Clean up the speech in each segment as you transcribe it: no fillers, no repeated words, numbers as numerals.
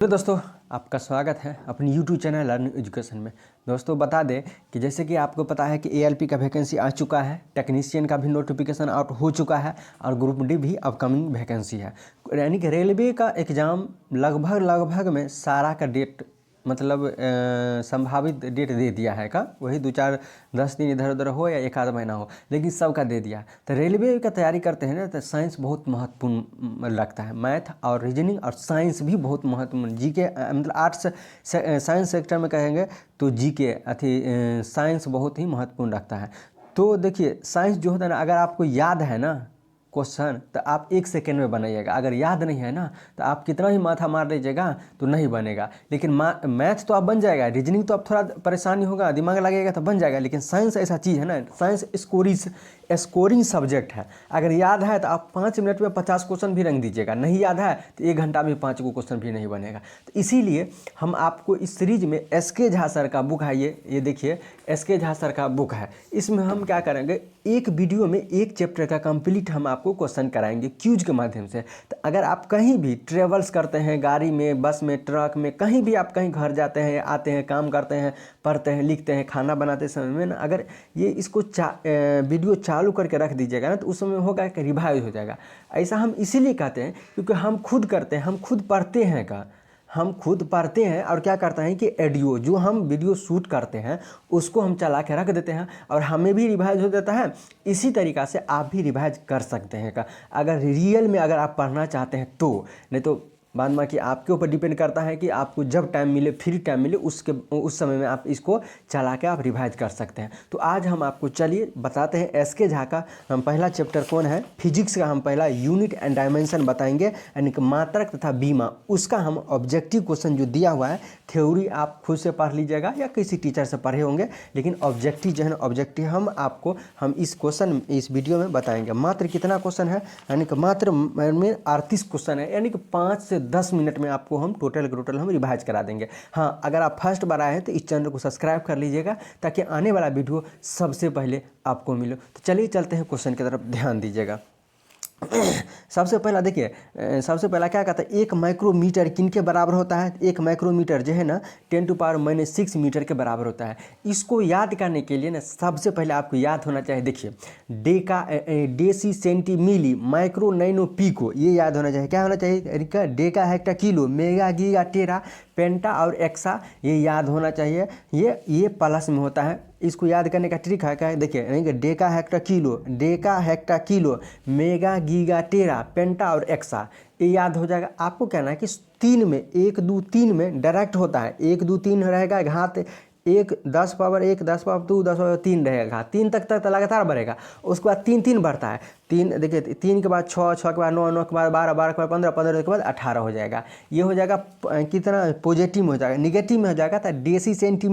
Hello दोस्तों, आपका स्वागत है अपनी यूट्यूब चैनल लर्न एजुकेशन में। दोस्तों बता दें कि जैसे कि आपको पता है कि एएलपी का वैकेंसी आ चुका है, टेक्नीशियन का भी नोटिफिकेशन आउट हो चुका है और ग्रुप डी भी अपकमिंग वैकेंसी है। यानी कि रेलवे का एग्ज़ाम लगभग में सारा का डेट मतलब संभावित डेट दे दिया है का, वही 2-4-10 दिन इधर उधर हो या एक आध महीना हो, लेकिन सबका दे दिया। तो रेलवे का तैयारी करते हैं ना, तो साइंस बहुत महत्वपूर्ण लगता है। मैथ और रीजनिंग और साइंस भी बहुत महत्वपूर्ण, जीके मतलब आर्ट्स साइंस सेक्टर में कहेंगे तो जीके साइंस बहुत ही महत्वपूर्ण रखता है। तो देखिए साइंस जो होता है ना, अगर आपको याद है ना क्वेश्चन तो आप 1 सेकेंड में बनाइएगा। अगर याद नहीं है ना तो आप कितना ही माथा मार लीजिएगा तो नहीं बनेगा। लेकिन मैथ तो आप बन जाएगा, रीजनिंग तो आप थोड़ा परेशानी होगा, दिमाग लगेगा तो बन जाएगा। लेकिन साइंस ऐसा चीज़ है ना, साइंस स्कोरिंग सब्जेक्ट है। अगर याद है तो आप 5 मिनट में 50 क्वेश्चन भी रंग दीजिएगा, नहीं याद है तो 1 घंटा में 5 को क्वेश्चन भी नहीं बनेगा। तो इसीलिए हम आपको इस सीरीज में एसके झा सर का बुक है, ये देखिए एसके झा सर का बुक है। इसमें हम क्या करेंगे, एक वीडियो में 1 चैप्टर का कंप्लीट हम आपको क्वेश्चन कराएंगे क्यूज के माध्यम से। तो अगर आप कहीं भी ट्रेवल्स करते हैं, गाड़ी में, बस में, ट्रक में, कहीं भी आप कहीं घर जाते हैं, आते हैं, काम करते हैं, पढ़ते हैं, लिखते हैं, खाना बनाते समय में ना, अगर ये इसको वीडियो चालू करके रख दीजिएगा ना तो उस समय होगा कि रिवाइज हो जाएगा। ऐसा हम इसीलिए कहते हैं क्योंकि हम खुद करते हैं, हम खुद पढ़ते हैं हम खुद पढ़ते हैं और क्या करते हैं कि ऑडियो जो हम वीडियो शूट करते हैं उसको हम चला के रख देते हैं और हमें भी रिवाइज हो जाता है। इसी तरीक़ा से आप भी रिवाइज कर सकते हैं अगर रियल में अगर आप पढ़ना चाहते हैं तो। नहीं तो बाद में कि आपके ऊपर डिपेंड करता है कि आपको जब टाइम मिले, फ्री टाइम मिले, उस समय में आप इसको चला के आप रिवाइज कर सकते हैं। तो आज हम आपको चलिए बताते हैं एसके झा का हम पहला चैप्टर कौन है, फिजिक्स का हम पहला यूनिट एंड डायमेंशन बताएंगे, यानी कि मात्रक तथा बीमा। उसका हम ऑब्जेक्टिव क्वेश्चन जो दिया हुआ है, थ्योरी आप खुद से पढ़ लीजिएगा या किसी टीचर से पढ़े होंगे, लेकिन ऑब्जेक्टिव जो है ना, ऑब्जेक्टिव हम इस क्वेश्चन इस वीडियो में बताएंगे। मात्र कितना क्वेश्चन है, यानी कि मात्र में 38 क्वेश्चन है, यानी कि 5 से 10 मिनट में आपको हम टोटल हम रिवाइज करा देंगे। हाँ, अगर आप फर्स्ट बार आए हैं तो इस चैनल को सब्सक्राइब कर लीजिएगा ताकि आने वाला वीडियो सबसे पहले आपको मिले। तो चलिए चलते हैं क्वेश्चन की तरफ, ध्यान दीजिएगा। सबसे पहला देखिए, सबसे पहला क्या कहता है, 1 माइक्रोमीटर किन के बराबर होता है। 1 माइक्रोमीटर जो है ना 10⁻⁻6 मीटर के बराबर होता है। इसको याद करने के लिए ना सबसे पहले आपको याद होना चाहिए, देखिए deci centi milli micro nano pico, ये याद होना चाहिए। क्या होना चाहिए, deca hecta kilo, mega giga tera penta और एक्सा, ये याद होना चाहिए। ये प्लस में होता है। इसको याद करने का ट्रिक है क्या, देखिए यानी कि deca hecta kilo, mega giga tera penta और एक्सा, ये याद हो जाएगा। आपको कहना है कि 3 में 1 2 3 में डायरेक्ट होता है, 1 2 3 रहेगा, घात 1 10 पावर 1 10 पावर 2 10 पावर 3 रहेगा, 3 तक लगातार बढ़ेगा। उसके बाद 3 3 बढ़ता है, 3 देखिए 3 के बाद 6 6 के बाद 9 9 के बाद 12 12 के बाद 15 15 के बाद 18 हो जाएगा। ये हो जाएगा कितना पॉजिटिव में हो जाएगा, निगेटिव में हो जाएगा तो deci centi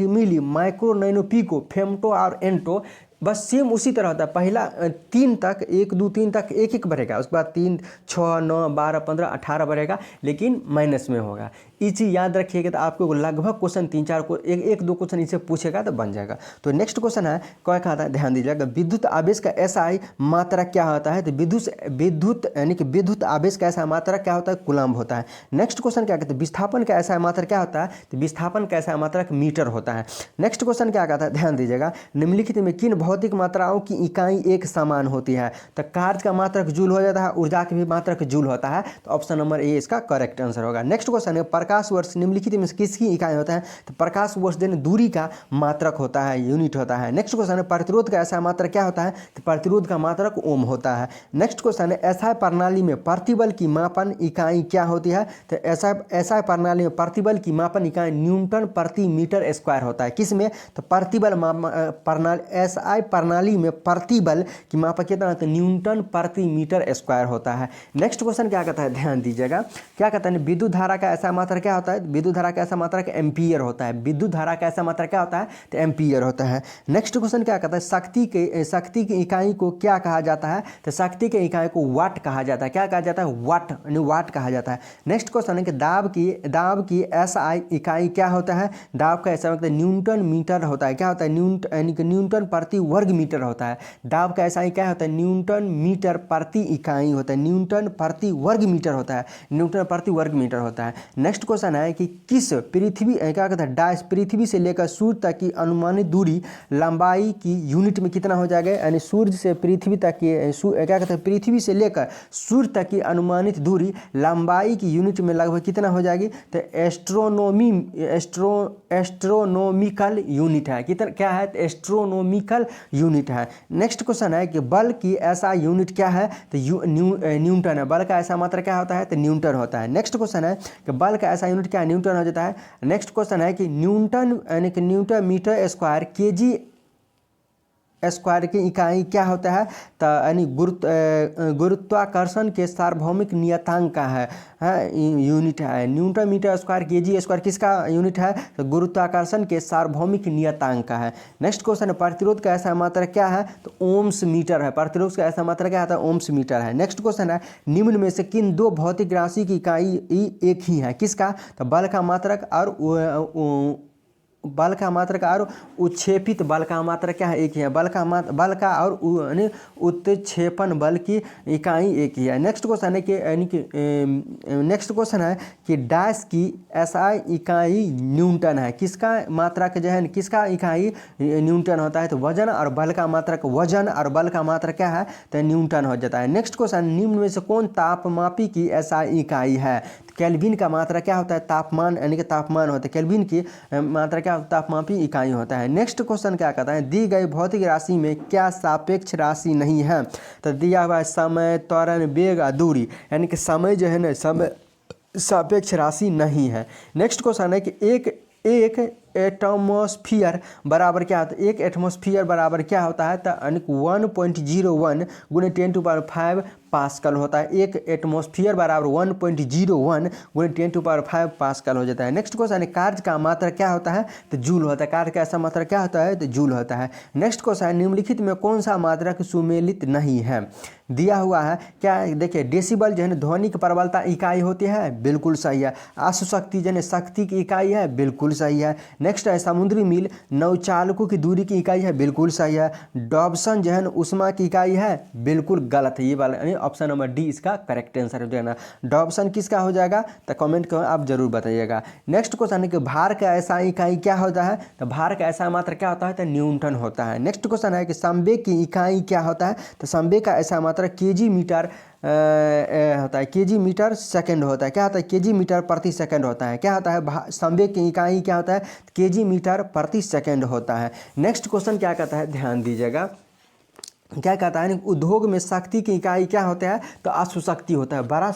milli micro nano pico femto और एंटो, बस सेम उसी तरह होता है। पहला 3 तक 1 2 3 तक 1 1 बढ़ेगा, उसके बाद 3 6 9 12 15 18 बढ़ेगा, लेकिन माइनस में होगा। ये चीज़ याद रखिएगा तो आपको लगभग क्वेश्चन 3-4 को 1 2 क्वेश्चन इससे पूछेगा तो बन जाएगा। तो नेक्स्ट क्वेश्चन है, क्या कहता है, ध्यान दीजिएगा, विद्युत आवेश का एसआई मात्रा क्या होता है। तो विद्युत यानी कि विद्युत आवेश का एसआई मात्रा क्या होता है, कूलम्ब होता है। नेक्स्ट क्वेश्चन क्या कहते हैं, विस्थापन का एसआई मात्रा क्या होता है। तो विस्थापन का एसआई मात्रा मीटर होता है। नेक्स्ट क्वेश्चन क्या कहता है, ध्यान दीजिएगा, निम्नलिखित में किन भौतिक मात्राओं की इकाई एक समान होती है। तो कार्य का मात्रक जूल हो जाता है, ऊर्जा की भी मात्रक जूल होता है। तो ऑप्शन नंबर ए इसका करेक्ट आंसर होगा। नेक्स्ट क्वेश्चन है, प्रकाश वर्ष निम्नलिखित में किसकी इकाई होता है। तो प्रकाश वर्ष दिन दूरी का मात्रक होता है, यूनिट होता है। नेक्स्ट क्वेश्चन है, प्रतिरोध का ऐसा मात्रक क्या होता है। तो प्रतिरोध का मात्रक ओम होता है। नेक्स्ट क्वेश्चन है, ऐसा प्रणाली में प्रतिबल की मापन इकाई क्या होती है। तो ऐसा प्रणाली में प्रतिबल की मापन इकाई न्यूटन प्रति मीटर स्क्वायर होता है। किसमें, तो प्रतिबल प्रणाली एसआई प्रणाली में प्रतिबल की मापक कितना होता है, न्यूटन प्रति मीटर स्क्वायर होता है। नेक्स्ट क्वेश्चन क्या कहता है, ध्यान दीजिएगा, क्या कहता है, विद्युत धारा का ऐसा मात्रक मात्रक क्या होता है? विद्युत धारा का ऐसा मात्रक एम्पीयर होता है। विद्युत धारा का ऐसा मात्रक क्या होता है? तो एम्पीयर होता है। नेक्स्ट क्वेश्चन क्या कहता है? शक्ति की इकाई को क्या कहा जाता है? तो शक्ति की इकाई को वाट कहा जाता है। क्या कहा जाता है? वाट, यानी वाट कहा जाता है। नेक्स्ट क्वेश्चन है कि दाब की एसआई इकाई क्या होता है? दाब का ऐसा मतलब न्यूटन मीटर होता है। क्या होता है? यानी कि न्यूटन प्रति वर्ग मीटर होता है। दाब का ऐसा क्या होता है? न्यूटन मीटर प्रति इकाई होता है। न्यूटन प्रति वर्ग मीटर होता है। न्यूटन प्रति वर्ग मीटर होता है। नेक्स्ट क्वेश्चन है कि किस पृथ्वी क्या कहता है? डायस पृथ्वी से लेकर सूर्य तक की अनुमानित दूरी लंबाई की यूनिट में कितना हो जाएगा? यानी सूर्य से पृथ्वी तक की क्या कहते हैं? पृथ्वी से लेकर सूर्य तक की अनुमानित दूरी लंबाई की यूनिट में लगभग कितना हो जाएगी? तो एस्ट्रोनोमिकल यूनिट है। कितना क्या है? एस्ट्रोनोमिकल यूनिट है। नेक्स्ट क्वेश्चन है कि बल की ऐसा यूनिट क्या है? तो न्यूटन है। बल का ऐसा मात्रा क्या होता है? तो न्यूटन होता है। नेक्स्ट क्वेश्चन है कि बल का ऐसा यूनिट क्या है? न्यूटन हो जाता है। नेक्स्ट क्वेश्चन है कि न्यूटन यानी कि newton metre square KG square की इकाई क्या होता है? तो यानी गुरुत्वाकर्षण के सार्वभौमिक नियतांक का है यूनिट है। Newton metre square KG square किसका यूनिट है? तो गुरुत्वाकर्षण के सार्वभौमिक नियतांक का है। नेक्स्ट क्वेश्चन है प्रतिरोध का ऐसा मात्रा क्या है? तो ओम्स मीटर है। प्रतिरोध का ऐसा मात्रा क्या होता है? ओम्स मीटर है। नेक्स्ट क्वेश्चन है निम्न में से किन दो भौतिक राशि की इकाई एक ही है? किसका? तो बल का मात्रक और उत्क्षेपित बल का मात्रक क्या है? एक ही है। बल का और उत्क्षेपण बल की इकाई एक ही है। नेक्स्ट क्वेश्चन है कि नेक्स्ट क्वेश्चन है कि डैश की एसआई इकाई न्यूटन है। किसका मात्रक जो है? किसका इकाई न्यूटन होता है? तो वजन और बल का मात्रक क्या है? तो न्यूटन हो जाता है। नेक्स्ट क्वेश्चन निम्न में से कौन तापमापी की एसआई इकाई है? केल्विन का मात्रा क्या होता है? तापमान, यानी कि तापमान होता है। केल्विन की मात्रा क्या? तापमापी इकाई होता है। नेक्स्ट क्वेश्चन क्या कहता है? दी गई भौतिक राशि में क्या सापेक्ष राशि नहीं है? तो दिया हुआ है समय, त्वरण, वेग और दूरी, यानी कि समय जो है ना, समय सापेक्ष राशि नहीं है। नेक्स्ट क्वेश्चन है कि एक एटमॉस्फियर बराबर क्या होता है? एक एटमॉस्फियर बराबर क्या होता है? तो 1.01 गुणे 10⁵ पास्कल होता है। एक एटमॉस्फियर बराबर 1.01 गुणे 10⁵ पास्कल हो जाता है। नेक्स्ट क्वेश्चन है कार्य का मात्रा क्या होता है? तो जूल होता है। कार्य का ऐसा मात्रा क्या होता है? तो जूल होता है। नेक्स्ट क्वेश्चन है निम्नलिखित में कौन सा मात्रक सुमेलित नहीं है? दिया हुआ है क्या? देखिए डेसिबल जो है ध्वनि की प्रबलता इकाई होती है, बिल्कुल सही है। आशुशक्ति जो है शक्ति की इकाई है, बिल्कुल सही है। नेक्स्ट है समुद्री मील नौचालकों की दूरी की इकाई है, बिल्कुल सही है। डॉब्सन जो है उष्मा की इकाई है, बिल्कुल गलत है। ये वाला ऑप्शन नंबर डी इसका करेक्ट आंसर हो जाएगा। डॉब्सन किसका हो जाएगा? तो कमेंट कर आप जरूर बताइएगा। नेक्स्ट क्वेश्चन है कि भार का ऐसा इकाई क्या होता है? तो भार का ऐसा मात्रा क्या होता है? तो न्यूटन होता है। नेक्स्ट क्वेश्चन है कि संवेग की इकाई क्या होता है? तो संवेग का ऐसा मात्रा केजी मीटर होता है। केजी मीटर सेकंड होता है। क्या होता है? केजी मीटर प्रति सेकंड होता है। क्या होता है? संवेग की इकाई क्या होता है? केजी मीटर प्रति सेकंड होता है। नेक्स्ट क्वेश्चन क्या कहता है? ध्यान दीजिएगा, क्या कहता है? उद्योग में शक्ति की इकाई क्या होता है? तो अशुशक्ति होता है। बड़ा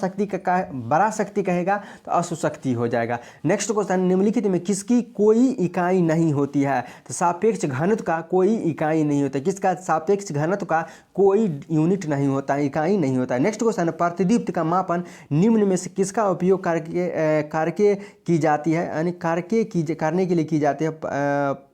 शक्ति कहेगा तो अशुशक्ति हो जाएगा। नेक्स्ट क्वेश्चन निम्नलिखित में किसकी कोई इकाई नहीं होती है? तो सापेक्ष घनत्व का कोई इकाई नहीं होता है। किसका? सापेक्ष घनत्व का कोई यूनिट नहीं होता है, इकाई नहीं होता है। नेक्स्ट क्वेश्चन प्रतिदीप्त का मापन निम्न में से किसका उपयोग करके की जाती है? यानी करने के लिए की जाती है।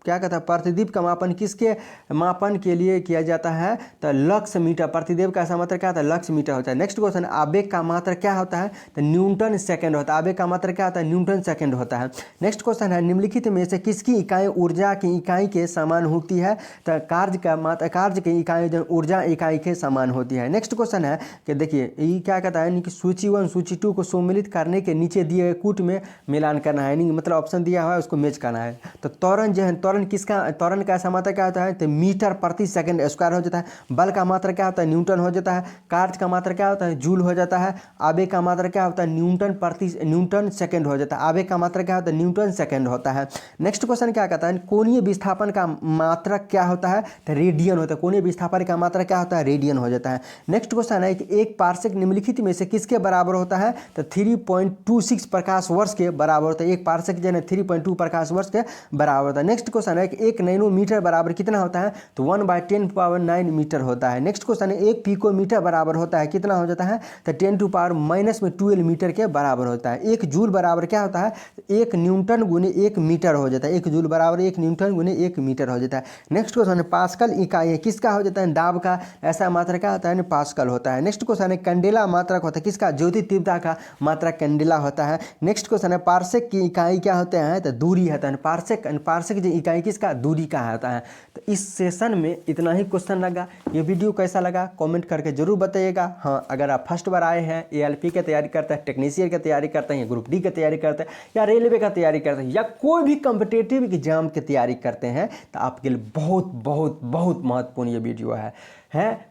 क्या कहता है? प्रतिदीप का मापन किसके मापन के लिए किया जाता है? तो लक्स मीटर। प्रतिदेव का ऐसा मात्रा क्या होता है? लक्स मीटर होता है। नेक्स्ट क्वेश्चन आवेग का मात्रा क्या होता है? तो न्यूटन सेकंड होता है। आवेग का मात्रा क्या होता है? न्यूटन सेकंड होता है। नेक्स्ट क्वेश्चन है निम्नलिखित में से किसकी इकाई ऊर्जा की इकाई के समान होती है? तो कार्य की इकाई ऊर्जा इकाई के समान होती है। नेक्स्ट क्वेश्चन है कि देखिए ये क्या कहता है कि सूची 1 सूची 2 को सम्मिलित करने के नीचे दिए गए कूट में मिलान करना है, यानी मतलब ऑप्शन दिया हुआ है उसको मैच करना है। तो त्वरण जो है, त्वरण का ऐसा मात्रा क्या होता है? तो मीटर प्रति सेकंड स्क्वायर हो जाता है। बल का मात्रा क्या होता है? न्यूटन हो जाता है। कार्य का मात्रा क्या होता है? जूल हो जाता है। आवेग का मात्रा क्या होता है? न्यूटन सेकंड हो जाता है। आवेग का मात्रा क्या होता है? न्यूटन सेकंड होता है। नेक्स्ट क्वेश्चन क्या कहता है? कोणीय विस्थापन का मात्रा क्या होता है? तो रेडियन होता है। कोणीय विस्थापन का मात्रा क्या होता है? रेडियन हो जाता है। नेक्स्ट क्वेश्चन है कि एक पार्सेक निम्नलिखित में से किसके बराबर होता है? तो 3.26 प्रकाश वर्ष के बराबर होता है। एक पार्सेक जो है 3.2 प्रकाश वर्ष के बराबर होता है। नेक्स्ट क्वेश्चन है कि 1 नैनोमीटर बराबर कितना होता है, तो 1/10⁹ मीटर होता है। नेक्स्ट क्वेश्चन है 1 पिकोमीटर बराबर होता है कितना हो जाता है, तो 10⁻⁻12 मीटर के बराबर होता है। 1 जूल बराबर क्या होता है, 1 न्यूटन गुने 1 मीटर हो जाता है। 1 जूल बराबर 1 न्यूटन गुने 1 मीटर हो जाता है। नेक्स्ट क्वेश्चन है पास्कल इकाई किसका हो जाता है, दाब का ऐसा मात्रा क्या होता है, पास्कल होता है। नेक्स्ट क्वेश्चन है कैंडेला मात्रक होता है किसका, ज्योति तीव्रता का मात्रा कैंडेला होता है। नेक्स्ट क्वेश्चन है पार्सेक की इकाई क्या होते हैं, तो दूरी होता है। पार्सेक जो इकाई किसका, दूरी का होता है। तो इस सेशन में इतना ही क्वेश्चन लगा। ये वीडियो कैसा लगा कमेंट करके जरूर बताइएगा। हाँ, अगर आप फर्स्ट बार आए हैं, ALP की तैयारी करते हैं, टेक्नीशियन की तैयारी करते हैं, या ग्रुप डी की तैयारी करते हैं, या रेलवे का तैयारी करते हैं, या कोई भी कॉम्पिटिटिव एग्जाम की तैयारी करते हैं, तो आपके लिए बहुत बहुत बहुत महत्वपूर्ण ये वीडियो है।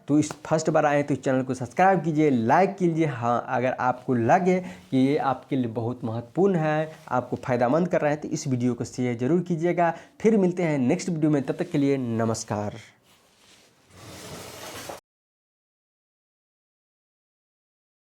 तो इस फर्स्ट बार आए तो इस चैनल को सब्सक्राइब कीजिए, लाइक कीजिए। हाँ, अगर आपको लगे कि ये आपके लिए बहुत महत्वपूर्ण है, आपको फ़ायदामंद कर रहा है, तो इस वीडियो को शेयर जरूर कीजिएगा। फिर मिलते हैं नेक्स्ट वीडियो में, तब तक के लिए नमस्कार।